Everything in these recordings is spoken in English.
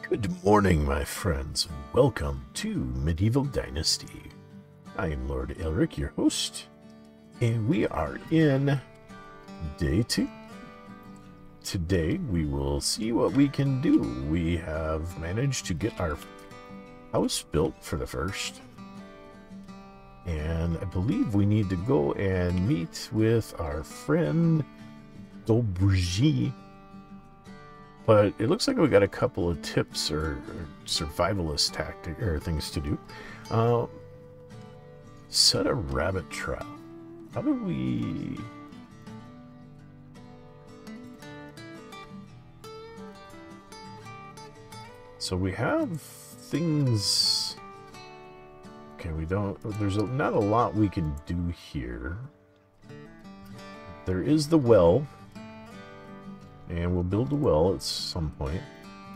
Good morning, my friends. Welcome to Medieval Dynasty. I am Lord Elric, your host, and we are in day 2. Today, we will see what we can do. We have managed to get our house built for the first, and I believe we need to go and meet with our friend Dobrji. But it looks like we got a couple of tips or survivalist tactic or things to do. Set a rabbit trap. How do we? So we have things. Okay, we don't. There's not a lot we can do here. There is the well. And we'll build a well at some point.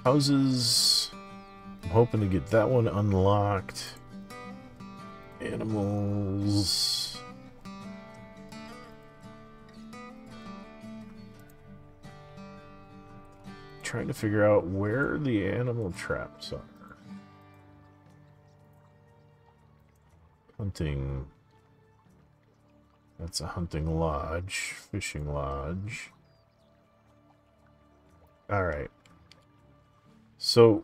Houses. I'm hoping to get that one unlocked. Animals. Trying to figure out where the animal traps are. Hunting. That's a hunting lodge. Fishing lodge. Alright, so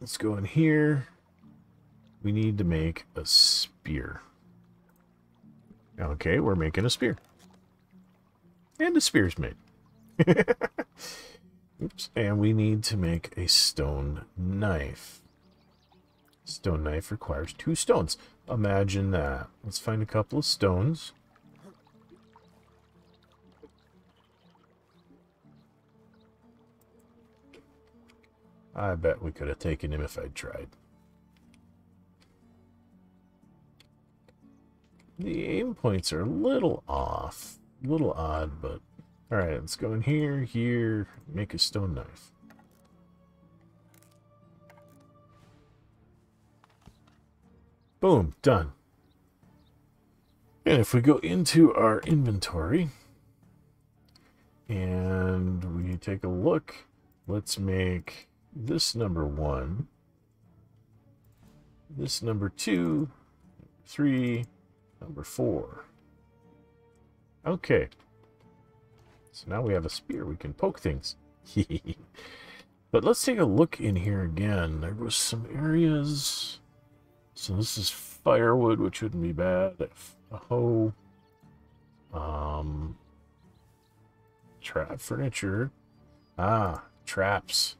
let's go in here. We need to make a spear. Okay, we're making a spear. And a spear's made. Oops, and we need to make a stone knife. Stone knife requires 2 stones. Imagine that. Let's find a couple of stones. I bet we could have taken him if I'd tried. The aim points are a little off. A little odd, but... Alright, let's go in here, here, make a stone knife. Boom, done. And if we go into our inventory, and we take a look, let's make... this number 1, this number 2, 3, number 4. Okay. So now we have a spear. We can poke things. But let's take a look in here again. There was some areas. So this is firewood, which wouldn't be bad. A hoe. Trap furniture. Ah, traps.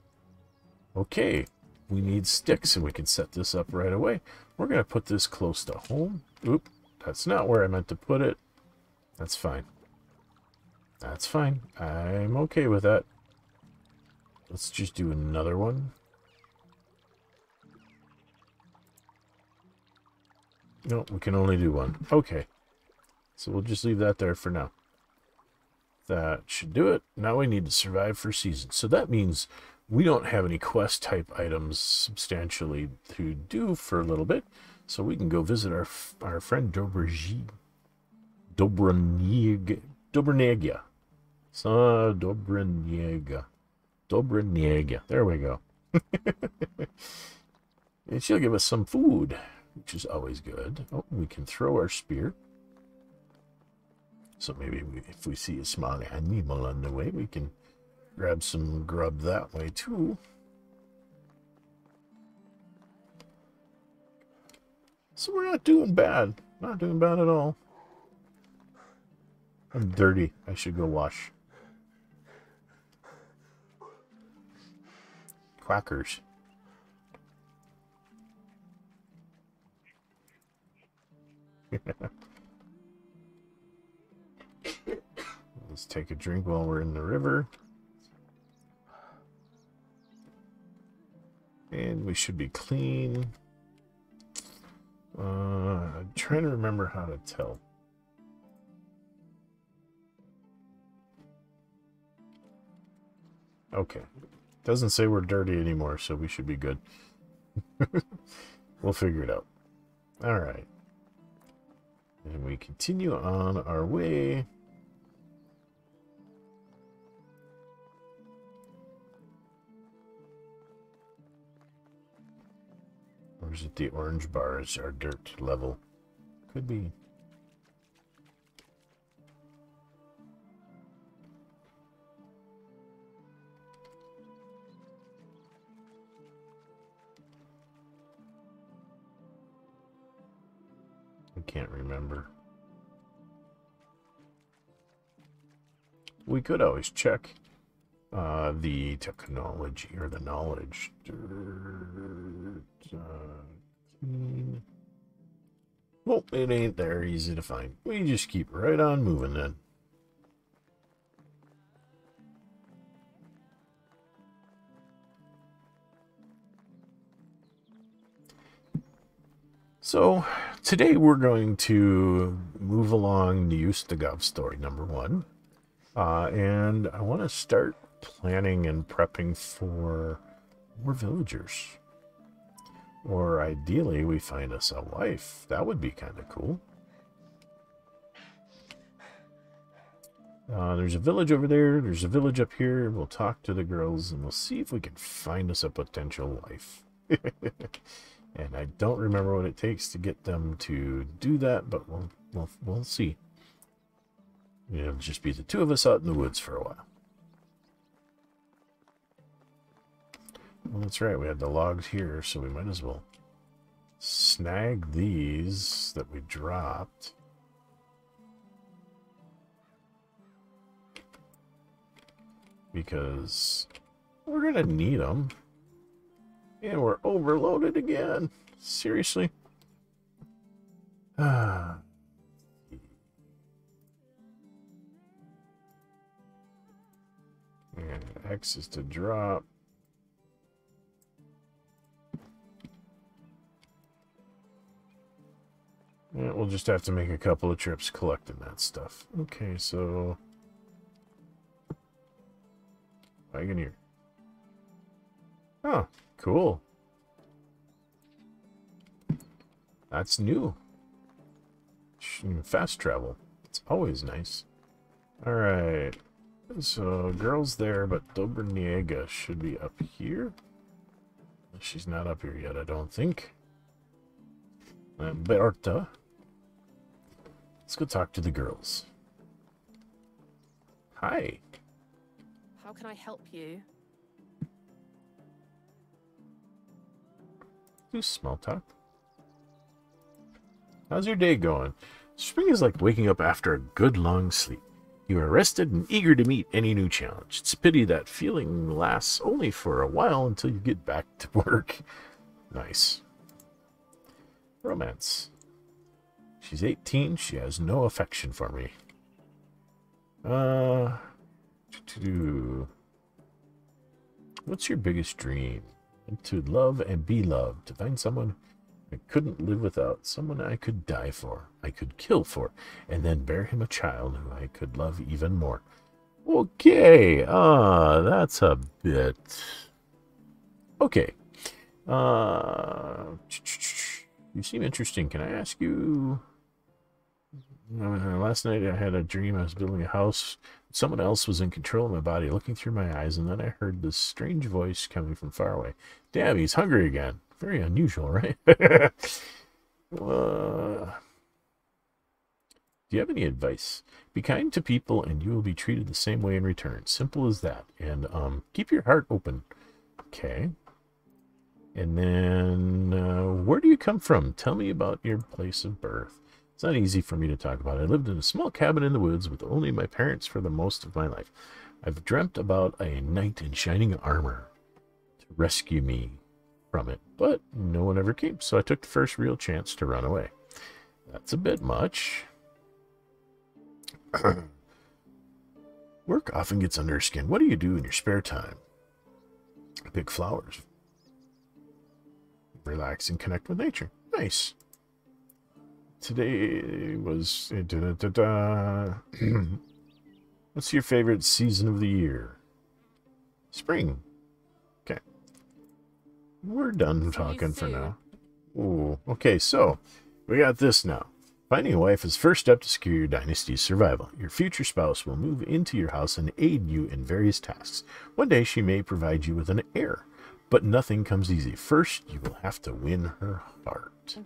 Okay, we need sticks and we can set this up right away. We're going to put this close to home. Oop, that's not where I meant to put it. That's fine. That's fine. I'm okay with that. Let's just do another one. No, we can only do one. Okay. So we'll just leave that there for now. That should do it. Now we need to survive for seasons. So that means... we don't have any quest type items substantially to do for a little bit, so we can go visit our friend Dobrji. Dobrnega. So Dobrnega. There we go. And she'll give us some food, which is always good. Oh, we can throw our spear. So maybe if we see a small animal on the way, we can grab some grub that way too. So we're not doing bad. Not doing bad at all. I'm dirty. I should go wash. Quackers. Let's take a drink while we're in the river. And we should be clean. I'm trying to remember how to tell. Okay. Doesn't say we're dirty anymore, so we should be good. We'll figure it out. Alright. And we continue on our way. is it the orange bars are dirt level? Could be. I can't remember. We could always check the technology or the knowledge. Well, it ain't there easy to find. We just keep right on moving then. So, today we're going to move along the Ustagov story, number 1. And I want to start planning and prepping for more villagers. Or ideally, we find us a wife. That would be kind of cool. There's a village over there. There's a village up here. We'll talk to the girls and we'll see if we can find us a potential wife. And I don't remember what it takes to get them to do that, but we'll see. It'll just be the two of us out in the woods for a while. Well, that's right. We had the logs here, so we might as well snag these that we dropped. Because we're going to need them. And we're overloaded again. Seriously? And X is to drop. Yeah, we'll just have to make a couple of trips collecting that stuff. Okay, so Wagoneer. Oh, cool. That's new. Fast travel. It's always nice. Alright. So, girl's there, but Dobrniega should be up here. She's not up here yet, I don't think. Berta. Let's go talk to the girls. Hi. How can I help you? Do small talk. How's your day going? Spring is like waking up after a good long sleep. You are rested and eager to meet any new challenge. It's a pity that feeling lasts only for a while until you get back to work. Nice. Romance. She's 18. She has no affection for me. What's your biggest dream? To love and be loved. To find someone I couldn't live without. Someone I could die for. I could kill for. And then bear him a child who I could love even more. Okay. That's a bit... Okay. You seem interesting. Can I ask you... Last night I had a dream I was building a house. Someone else was in control of my body, looking through my eyes, and then I heard this strange voice coming from far away. Damn, he's hungry again. Very unusual, right? Do you have any advice? Be kind to people and you will be treated the same way in return. Simple as that. And keep your heart open. Okay. And then, where do you come from? Tell me about your place of birth. It's not easy for me to talk about. I lived in a small cabin in the woods with only my parents for the most of my life. I've dreamt about a knight in shining armor to rescue me from it, but no one ever came, so I took the first real chance to run away. That's a bit much. Work often gets under your skin. What do you do in your spare time? Pick flowers. Relax and connect with nature. Nice. Today was... What's your favorite season of the year? Spring. Okay. We're done talking for now. Ooh. Okay, so we got this now. Finding a wife is first step to secure your dynasty's survival. Your future spouse will move into your house and aid you in various tasks. One day she may provide you with an heir. But nothing comes easy. First, you will have to win her heart.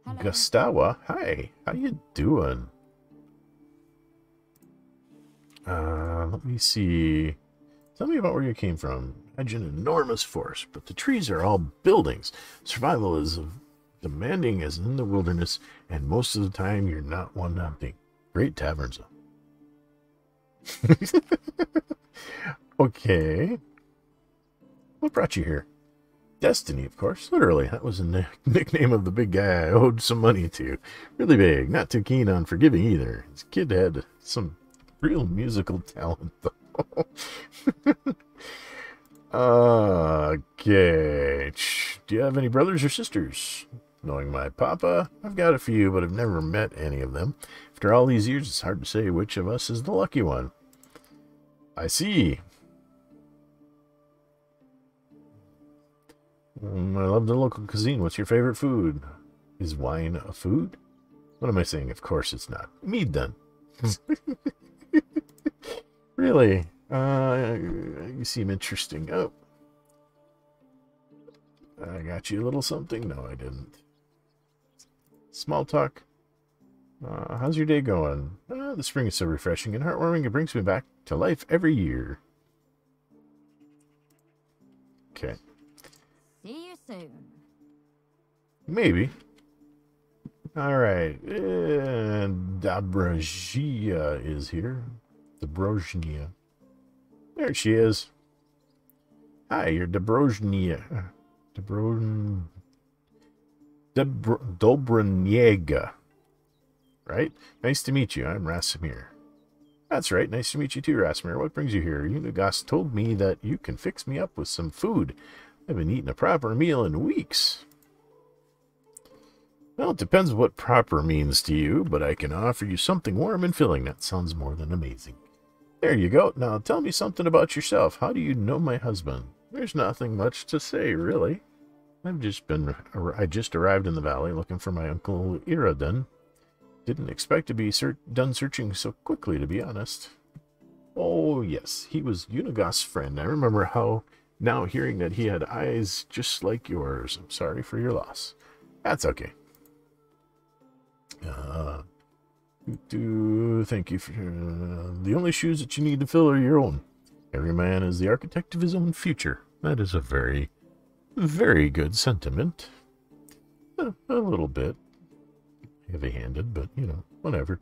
Hello. Gustawa, hi. How you doing? Let me see. Tell me about where you came from. Imagine an enormous forest, but the trees are all buildings. Survival is demanding as in the wilderness, and most of the time you're not one hunting. Great taverns, though. Okay. What brought you here? Destiny, of course. Literally, that was a nickname of the big guy I owed some money to. Really big. Not too keen on forgiving either. This kid had some real musical talent, though. Okay. Do you have any brothers or sisters? Knowing my papa, I've got a few, but I've never met any of them. After all these years, it's hard to say which of us is the lucky one. I see. I love the local cuisine. What's your favorite food? Is wine a food? What am I saying? Of course it's not. Mead, then. Really? You seem interesting. Oh. I got you a little something? No, I didn't. Small talk. How's your day going? The spring is so refreshing and heartwarming. It brings me back to life every year. Okay. See you soon. Maybe. All right. Dobrozhia is here. Dobrozhnia. There she is. Hi, you're Dobrozhnia. Dobroniega. Right? Nice to meet you. I'm Rasimir. That's right. Nice to meet you too, Rasimir. What brings you here? Unigas told me that you can fix me up with some food. I haven't eaten a proper meal in weeks. Well, it depends what proper means to you, but I can offer you something warm and filling. That sounds more than amazing. There you go. Now tell me something about yourself. How do you know my husband? There's nothing much to say, really. I just arrived in the valley looking for my uncle Iraden. Didn't expect to be done searching so quickly, to be honest. Oh, yes, he was Unigas' friend. I remember how now hearing that he had eyes just like yours. I'm sorry for your loss. That's okay. Thank you for the only shoes that you need to fill are your own. Every man is the architect of his own future. That is a very, very good sentiment. A little bit heavy-handed, but, you know, whatever.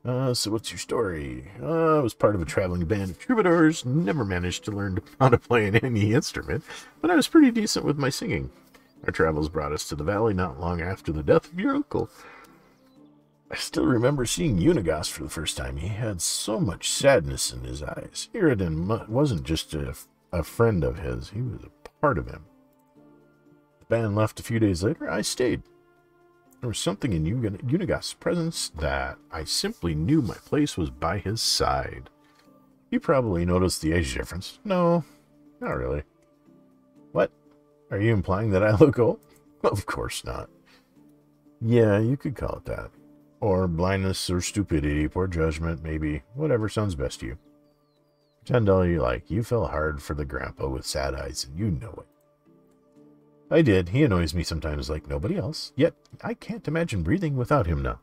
So what's your story? I was part of a traveling band of troubadours, never managed to learn how to play any instrument, but I was pretty decent with my singing. Our travels brought us to the valley not long after the death of your uncle. I still remember seeing Unigas for the first time. He had so much sadness in his eyes. Iraden wasn't just a friend of his, he was a part of him. The band left a few days later. I stayed. There was something in Unigas' presence that I simply knew my place was by his side. You probably noticed the age difference. No, not really. What? Are you implying that I look old? Of course not. Yeah, you could call it that. Or blindness or stupidity, poor judgment, maybe. Whatever sounds best to you. Pretend all you like. You fell hard for the grandpa with sad eyes, and you know it. I did. He annoys me sometimes like nobody else. Yet, I can't imagine breathing without him now.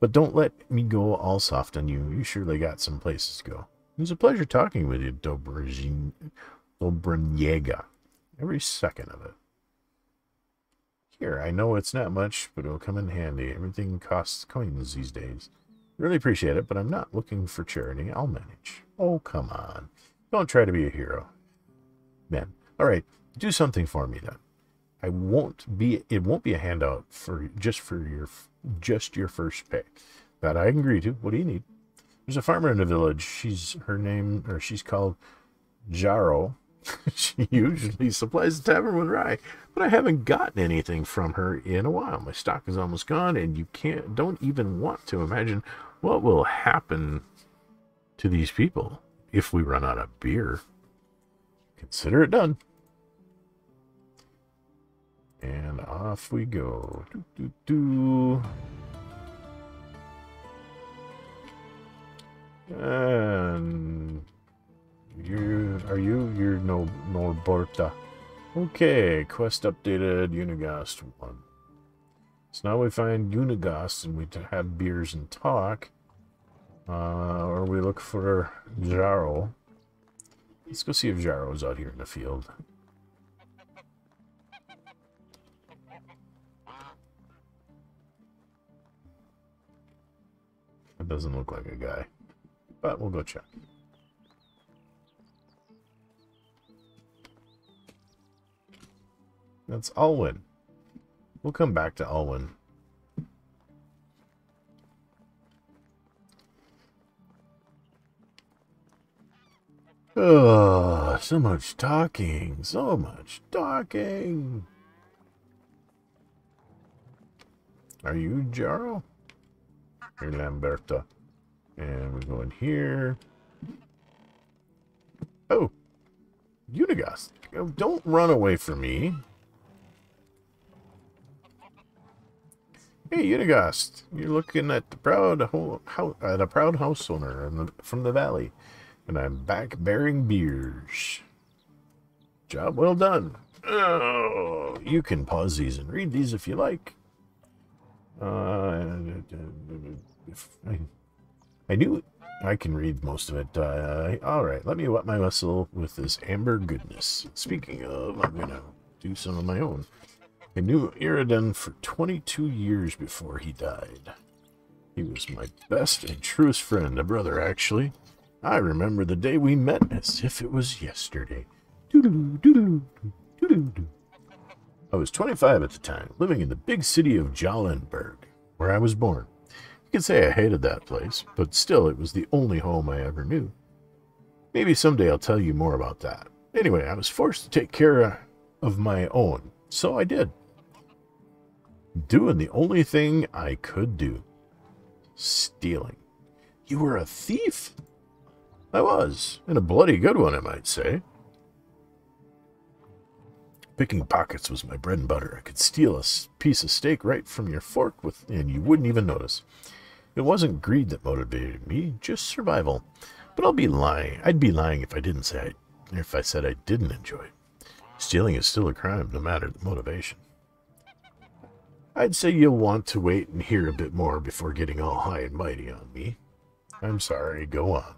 But don't let me go all soft on you. You surely got some places to go. It was a pleasure talking with you, Dobroniega. Every second of it. Here, I know it's not much, but it'll come in handy. Everything costs coins these days. Really appreciate it, but I'm not looking for charity. I'll manage. Oh, come on. Don't try to be a hero. Man, all right, do something for me then. It won't be a handout for your first pay. That I can agree to. What do you need? There's a farmer in the village. She's called Jaro. She usually supplies the tavern with rye, but I haven't gotten anything from her in a while. My stock is almost gone, and you don't even want to imagine what will happen to these people if we run out of beer. Consider it done. And off we go. And no Norborta. Okay, quest updated, Unigast 1. So now we find Unigast and we have beers and talk. Or we look for Jarl. Let's go see if Jarl's out here in the field. It doesn't look like a guy, but we'll go check. That's Alwyn. We'll come back to Alwyn. Oh, so much talking. So much talking. Are you Jarl? Here, Lamberta. And we go in here. Oh. Unigast. Don't run away from me. Hey, Unigast. You're looking at the proud house owner from the valley. And I'm back bearing beers. Job well done. Oh, you can pause these and read these if you like. I knew I can read most of it. Alright, let me wet my whistle with this amber goodness. Speaking of, I'm going to do some of my own. I knew Iridan for 22 years before he died. He was my best and truest friend, a brother actually. I remember the day we met as if it was yesterday. Doodaloo, doodaloo, doodaloo. I was 25 at the time, living in the big city of Jallenberg, where I was born. You could say I hated that place, but still it was the only home I ever knew. Maybe someday I'll tell you more about that. Anyway, I was forced to take care of my own, so I did. Doing the only thing I could do. Stealing. You were a thief? I was, and a bloody good one, I might say. Picking pockets was my bread and butter. I could steal a piece of steak right from your fork and you wouldn't even notice. It wasn't greed that motivated me, just survival. But I'd be lying if I said I didn't enjoy it. Stealing is still a crime, no matter the motivation. I'd say you'll want to wait and hear a bit more before getting all high and mighty on me. I'm sorry, go on.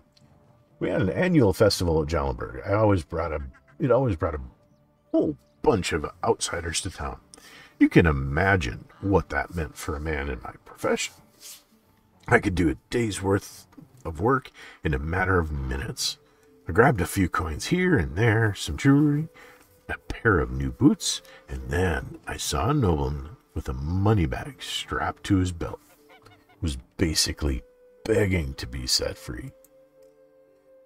We had an annual festival at Jallenberg. It always brought a whole bunch of outsiders to town. You can imagine what that meant for a man in my profession. I could do a day's worth of work in a matter of minutes. I grabbed a few coins here and there, some jewelry, a pair of new boots, and then I saw a nobleman with a money bag strapped to his belt. He was basically begging to be set free.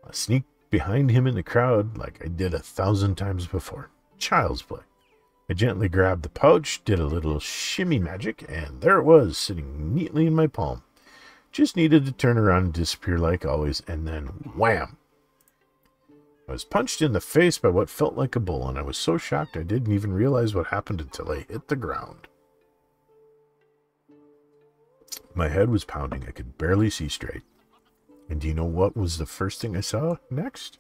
I sneaked behind him in the crowd like I did 1,000 times before. Child's play. I gently grabbed the pouch, did a little shimmy magic, and there it was, sitting neatly in my palm. Just needed to turn around and disappear like always, and then wham! I was punched in the face by what felt like a bull, and I was so shocked I didn't even realize what happened until I hit the ground. My head was pounding. I could barely see straight. And do you know what was the first thing I saw next?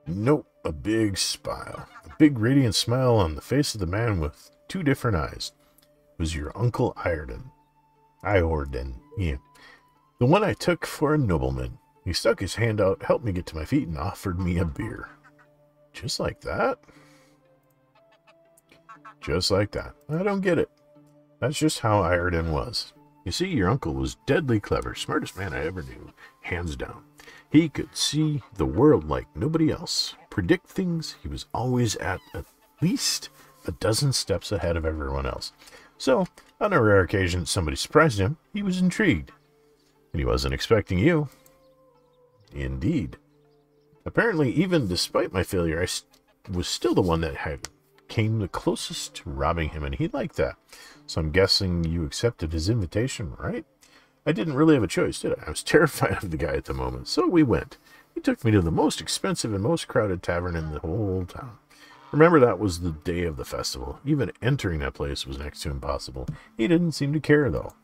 Nope, a big smile. A big radiant smile on the face of the man with two different eyes. It was your Uncle Iorden. Yeah. The one I took for a nobleman. He stuck his hand out, helped me get to my feet, and offered me a beer. Just like that? Just like that. I don't get it. That's just how Iorden was. You see, your uncle was deadly clever, smartest man I ever knew, hands down. He could see the world like nobody else, predict things. He was always at least a dozen steps ahead of everyone else. So, on a rare occasion somebody surprised him, he was intrigued. And he wasn't expecting you. Indeed. Apparently, even despite my failure, I was still the one that came the closest to robbing him, and he liked that. So I'm guessing you accepted his invitation, right? I didn't really have a choice, did I? I was terrified of the guy at the moment, so we went. He took me to the most expensive and most crowded tavern in the whole town. Remember, that was the day of the festival. Even entering that place was next to impossible. He didn't seem to care, though.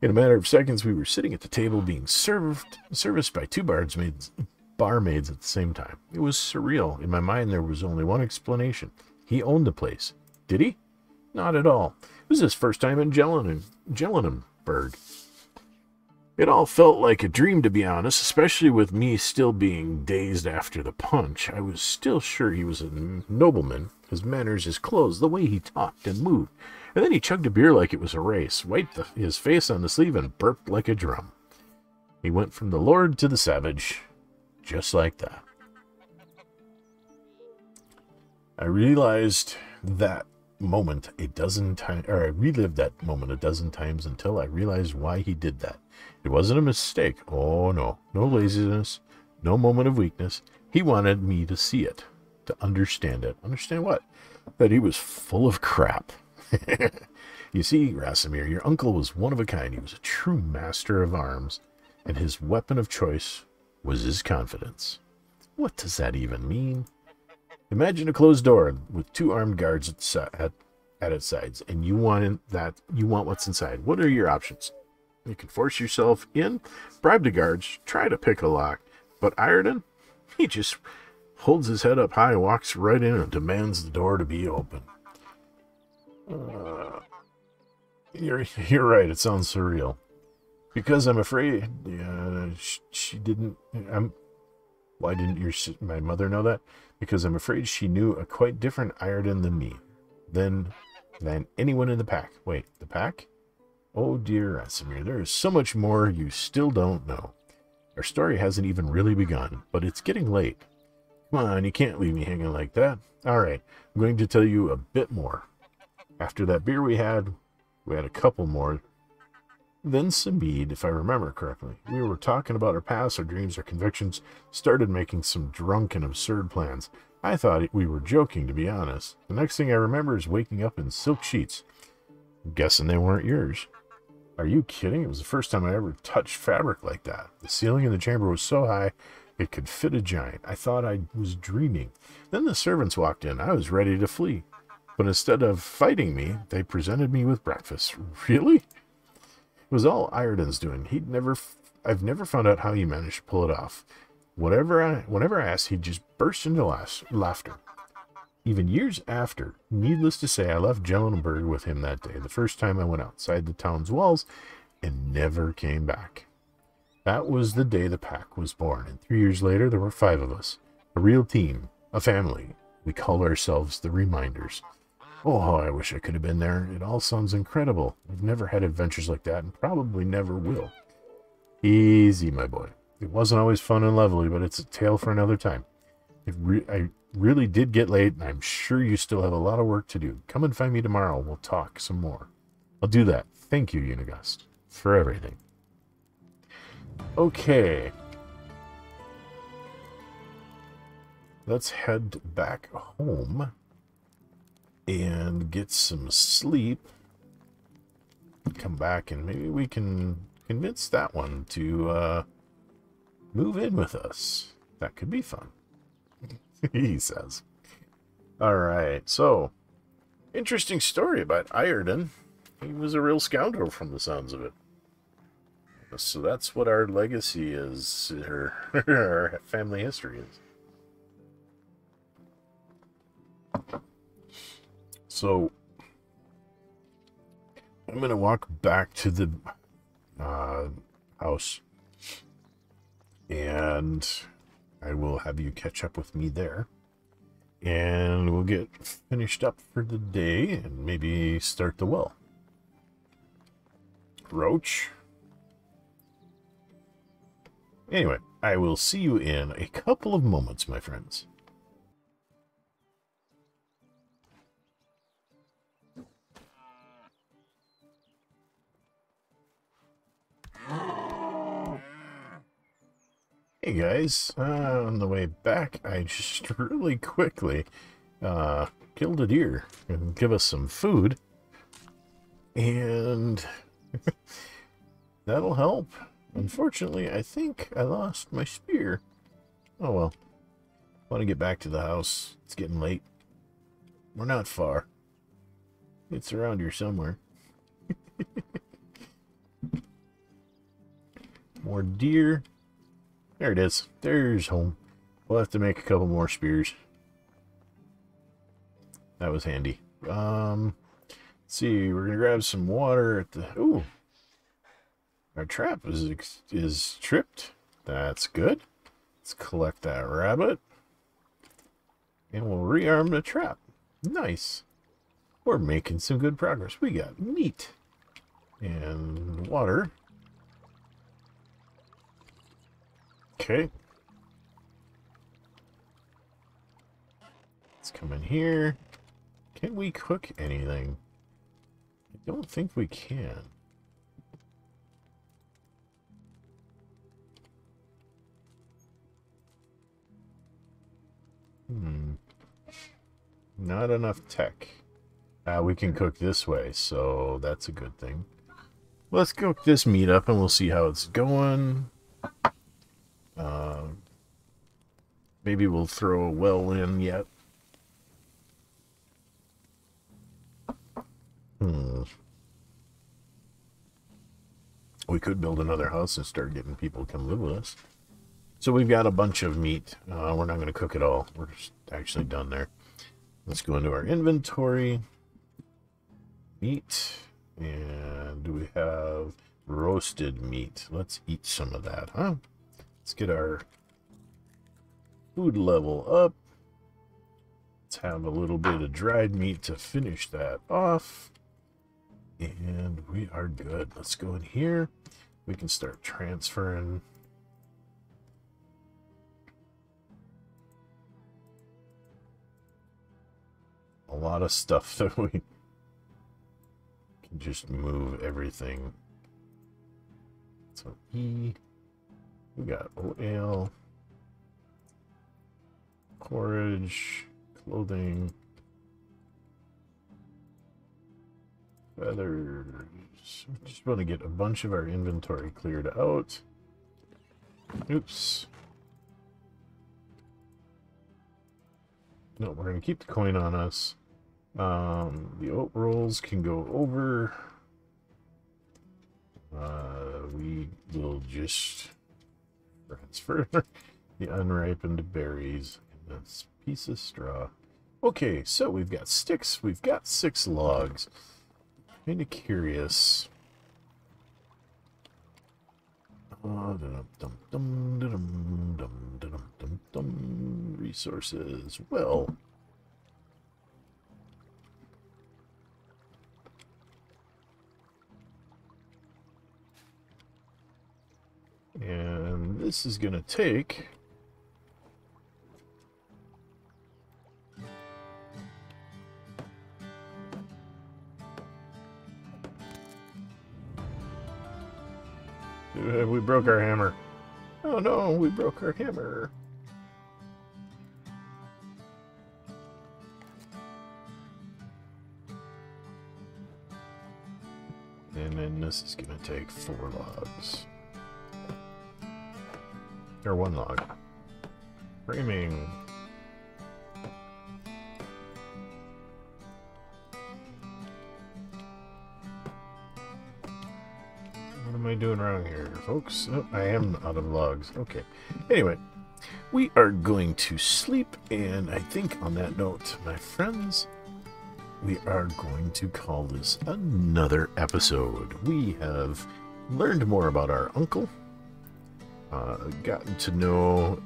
In a matter of seconds, we were sitting at the table being serviced by two barmaids barmaids at the same time. It was surreal. In my mind, there was only one explanation. He owned the place. Did he? Not at all. It was his first time in Jelenenburg. It all felt like a dream, to be honest, especially with me still being dazed after the punch. I was still sure he was a nobleman. His manners, his clothes, the way he talked and moved. And then he chugged a beer like it was a race, wiped his face on the sleeve, and burped like a drum. He went from the lord to the savage, just like that. I realized that moment a dozen times, or I relived that moment a dozen times until I realized why he did that. It wasn't a mistake. Oh, no. No laziness. No moment of weakness. He wanted me to see it. To understand it. Understand what? That he was full of crap. You see, Rasimir, your uncle was one of a kind. He was a true master of arms, and his weapon of choice was his confidence. What does that even mean? Imagine a closed door with 2 armed guards at its sides, and you want what's inside. What are your options? You can force yourself in, bribe the guards, try to pick a lock, but Ireton, he just holds his head up high, walks right in, and demands the door to be open. You're right. It sounds surreal. Because I'm afraid she didn't. Why didn't my mother know that? Because I'm afraid she knew a quite different Ireton than me, than anyone in the pack. Wait, the pack? Oh dear, Rasimir, there is so much more you still don't know. Our story hasn't even really begun, but it's getting late. Come on, you can't leave me hanging like that. All right, I'm going to tell you a bit more. After that beer we had a couple more. Then some mead, if I remember correctly. We were talking about our past, our dreams, our convictions, started making some drunken, absurd plans. I thought we were joking, to be honest. The next thing I remember is waking up in silk sheets. I'm guessing they weren't yours. Are you kidding? It was the first time I ever touched fabric like that. The ceiling in the chamber was so high, it could fit a giant. I thought I was dreaming. Then the servants walked in. I was ready to flee. But instead of fighting me, they presented me with breakfast. Really? It was all Ireton's doing. I've never found out how he managed to pull it off. Whenever I asked, he'd just burst into laughter. Even years after, needless to say, I left Jelenenburg with him that day, the first time I went outside the town's walls, and never came back. That was the day the pack was born, and 3 years later, there were 5 of us. A real team, a family. We call ourselves the Reminders. Oh, how I wish I could have been there. It all sounds incredible. I've never had adventures like that, and probably never will. Easy, my boy. It wasn't always fun and lovely, but it's a tale for another time. I really did get late, and I'm sure you still have a lot of work to do. Come and find me tomorrow. We'll talk some more. I'll do that. Thank you, Unigust, for everything. Okay. Let's head back home and get some sleep. Come back and maybe we can convince that one to move in with us. That could be fun. He says. Alright, so interesting story about Ireton. He was a real scoundrel from the sounds of it. So that's what our legacy is, our family history is. So I'm going to walk back to the house, and I will have you catch up with me there, and we'll get finished up for the day and maybe start the well. Roach. Anyway, I will see you in a couple of moments, my friends. Hey guys, on the way back, I just really quickly killed a deer and give us some food, and that'll help. Unfortunately, I think I lost my spear. Oh well. I want to get back to the house. It's getting late. We're not far. It's around here somewhere. More deer. There it is. There's home. We'll have to make a couple more spears. That was handy. Let's see. We're gonna grab some water at the. Ooh, our trap is tripped. That's good. Let's collect that rabbit, and we'll rearm the trap. Nice. We're making some good progress. We got meat and water. Okay. Let's come in here. Can we cook anything? I don't think we can. Not enough tech. We can cook this way, so that's a good thing. Let's cook this meat up and we'll see how it's going. Maybe we'll throw a well in yet. We could build another house and start getting people to come live with us. So we've got a bunch of meat. We're not going to cook it all. We're just actually done there. Let's go into our inventory. Meat. And we have roasted meat. Let's eat some of that, huh? Let's get our food level up. Let's have a little bit of dried meat to finish that off. And we are good. Let's go in here. We can start transferring. A lot of stuff that we can just move everything. So E, we got oat ale, porridge, clothing, feathers. We just want to get a bunch of our inventory cleared out. Oops. No, we're going to keep the coin on us. The oat rolls can go over. We will just transfer the unripened berries and this piece of straw. Okay, so we've got sticks. We've got 6 logs. Kind of curious. Resources. Well, and this is going to take we broke our hammer. Oh no, we broke our hammer. And then this is going to take 4 logs. Or 1 log. Framing. What am I doing wrong here, folks? Oh, I am out of logs. Okay. Anyway, we are going to sleep, and I think on that note, my friends, we are going to call this another episode. We have learned more about our uncle, gotten to know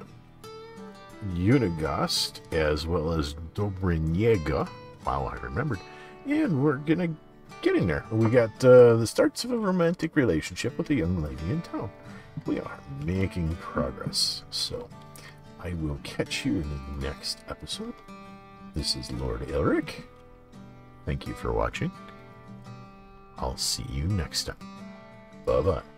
Unigast as well as Dobrynjega. Wow, I remembered. And we're gonna get in there. We got the starts of a romantic relationship with a young lady in town. We are making progress. So I will catch you in the next episode. This is Lord Elric. Thank you for watching. I'll see you next time. Bye-bye.